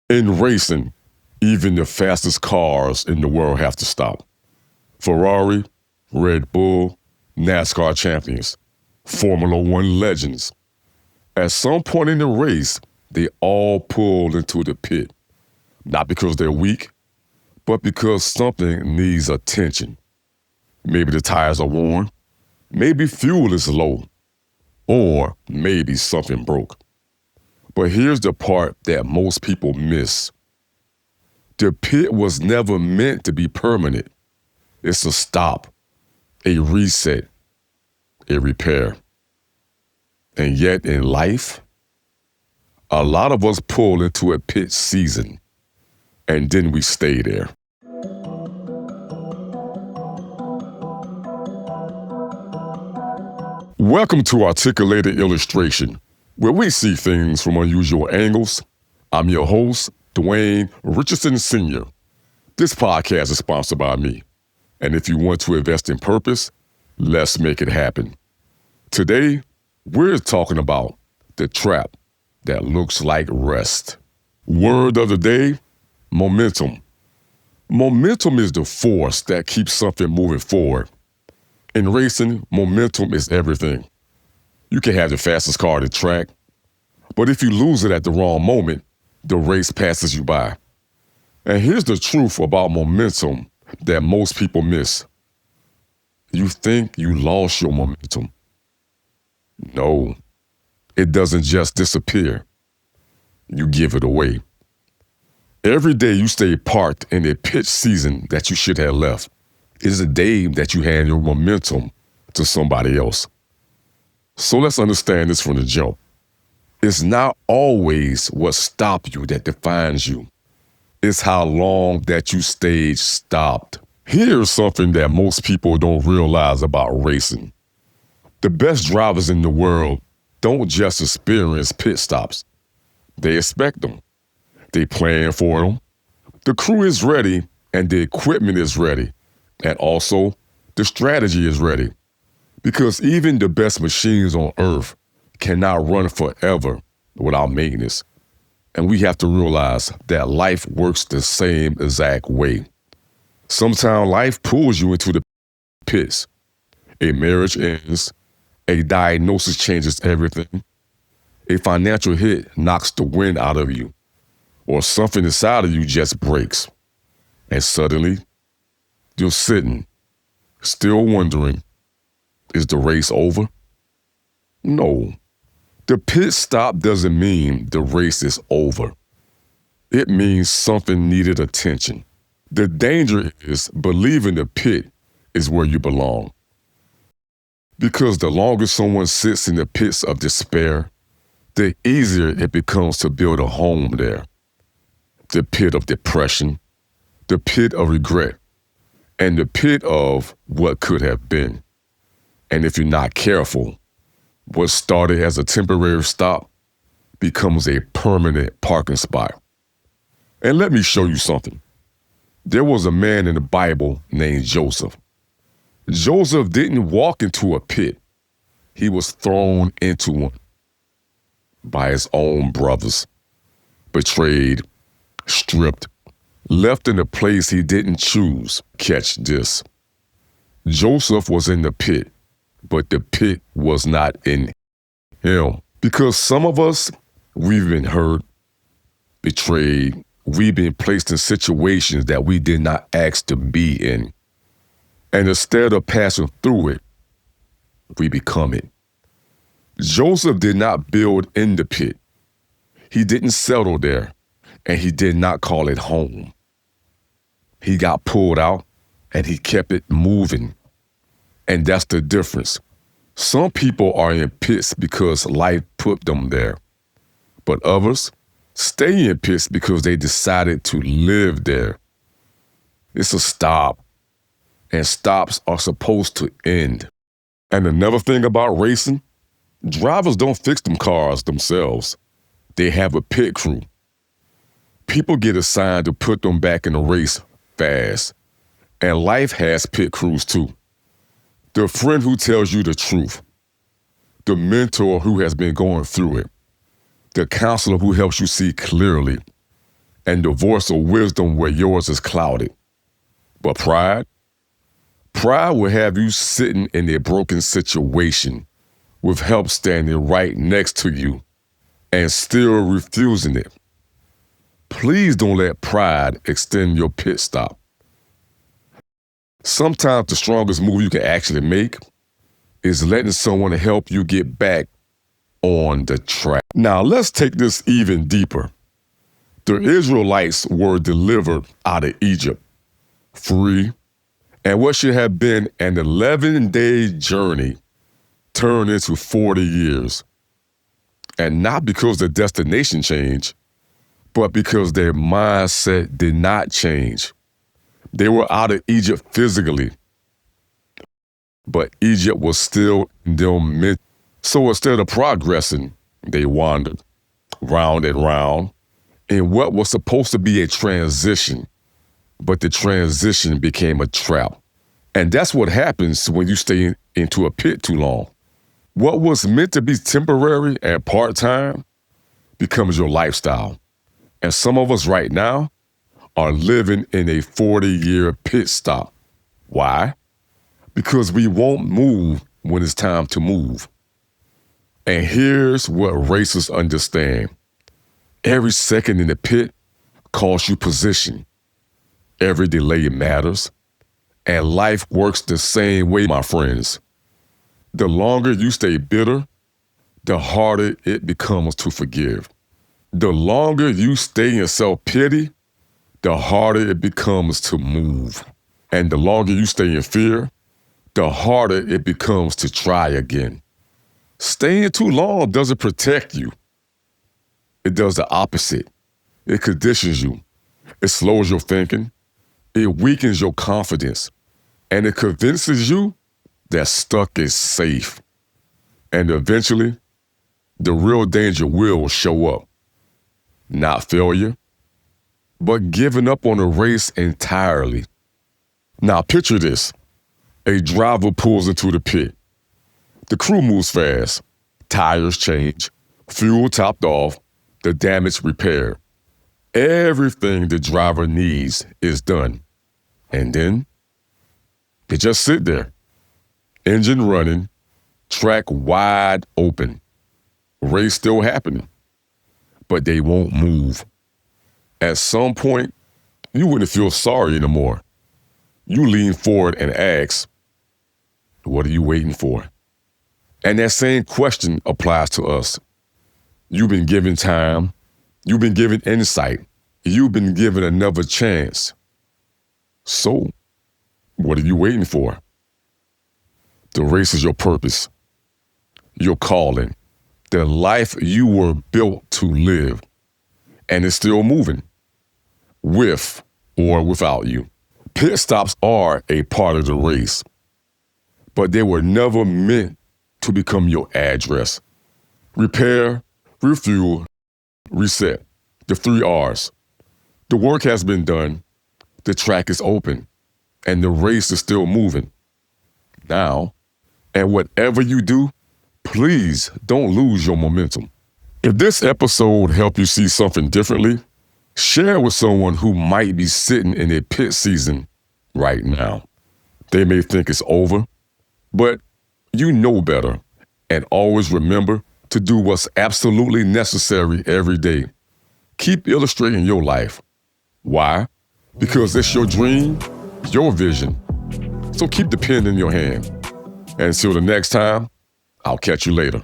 In racing, even the fastest cars in the world have to stop. Ferrari, Red Bull, NASCAR champions, Formula One legends. At some point in the race, they all pull into the pit. Not because they're weak, but because something needs attention. Maybe the tires are worn, maybe fuel is low, or maybe something broke. But here's the part that most people miss. The pit was never meant to be permanent. It's a stop, a reset, a repair. And yet in life, a lot of us pull into a pit season, and then we stay there. Welcome to Articulated Illustration, where we see things from unusual angles. I'm your host, Dwane Richardson Sr. This podcast is sponsored by me. And if you want to invest in purpose, let's make it happen. Today, we're talking about the trap that looks like rest. Word of the day, momentum. Momentum is the force that keeps something moving forward. In racing, momentum is everything. You can have the fastest car on the track, but if you lose it at the wrong moment, the race passes you by. And here's the truth about momentum that most people miss. You think you lost your momentum. No, it doesn't just disappear. You give it away. Every day you stay parked in a pitch season that you should have left is a day that you hand your momentum to somebody else. So let's understand this from the jump. It's not always what stopped you that defines you. It's how long that you stayed stopped. Here's something that most people don't realize about racing. The best drivers in the world don't just experience pit stops. They expect them. They plan for them. The crew is ready and the equipment is ready. And also, the strategy is ready. Because even the best machines on Earth cannot run forever without maintenance. And we have to realize that life works the same exact way. Sometimes life pulls you into the pits. A marriage ends. A diagnosis changes everything. A financial hit knocks the wind out of you. Or something inside of you just breaks. And suddenly, you're sitting, still wondering, is the race over? No. The pit stop doesn't mean the race is over. It means something needed attention. The danger is believing the pit is where you belong. Because the longer someone sits in the pits of despair, the easier it becomes to build a home there. The pit of depression, the pit of regret, and the pit of what could have been. And if you're not careful, what started as a temporary stop becomes a permanent parking spot. And let me show you something. There was a man in the Bible named Joseph. Joseph didn't walk into a pit. He was thrown into one by his own brothers, betrayed, stripped, left in a place he didn't choose. Catch this. Joseph was in the pit, but the pit was not in him. Because some of us, we've been hurt, betrayed, we've been placed in situations that we did not ask to be in. And instead of passing through it, we become it. Joseph did not build in the pit. He didn't settle there, and he did not call it home. He got pulled out, and he kept it moving. And that's the difference. Some people are in pits because life put them there. But others stay in pits because they decided to live there. It's a stop. And stops are supposed to end. And another thing about racing, drivers don't fix them cars themselves. They have a pit crew. People get assigned to put them back in the race fast. And life has pit crews too. The friend who tells you the truth. The mentor who has been going through it. The counselor who helps you see clearly. and the voice of wisdom where yours is clouded. But pride will have you sitting in a broken situation with help standing right next to you and still refusing it. Please don't let pride extend your pit stop. Sometimes the strongest move you can actually make is letting someone help you get back on the track. Now let's take this even deeper. The Israelites were delivered out of Egypt, free, and what should have been an 11-day journey turned into 40 years. And not because the destination changed, but because their mindset did not change. They were out of Egypt physically, but Egypt was still in them mentally. So instead of progressing, they wandered round and round in what was supposed to be a transition, but the transition became a trap. And that's what happens when you stay into a pit too long. What was meant to be temporary and part-time becomes your lifestyle. And some of us right now are living in a 40-year pit stop. Why? Because we won't move when it's time to move. And here's what racers understand. Every second in the pit costs you position. Every delay matters. And life works the same way, my friends. The longer you stay bitter, the harder it becomes to forgive. The longer you stay in self-pity, the harder it becomes to move. And the longer you stay in fear, the harder it becomes to try again. Staying too long doesn't protect you. It does the opposite. It conditions you. It slows your thinking. It weakens your confidence. And it convinces you that stuck is safe. And eventually, the real danger will show up. Not failure, but giving up on a race entirely. Now picture this. A driver pulls into the pit. The crew moves fast. Tires change. Fuel topped off. The damage repaired. Everything the driver needs is done. And then they just sit there. Engine running. Track wide open. Race still happening. But they won't move. At some point, you wouldn't feel sorry anymore. You lean forward and ask, what are you waiting for? And that same question applies to us. You've been given time. You've been given insight. You've been given another chance. So, what are you waiting for? The race is your purpose, your calling, the life you were built to live, and it's still moving, with or without you. Pit stops are a part of the race, but they were never meant to become your address. Repair, refuel, reset. The 3 R's. The work has been done, the track is open, and the race is still moving. Now, and whatever you do, please don't lose your momentum. If this episode helped you see something differently, share it with someone who might be sitting in a pit season right now. They may think it's over, but you know better. And always remember to do what's absolutely necessary every day. Keep illustrating your life. Why? Because it's your dream, your vision. So keep the pen in your hand. And until the next time, I'll catch you later.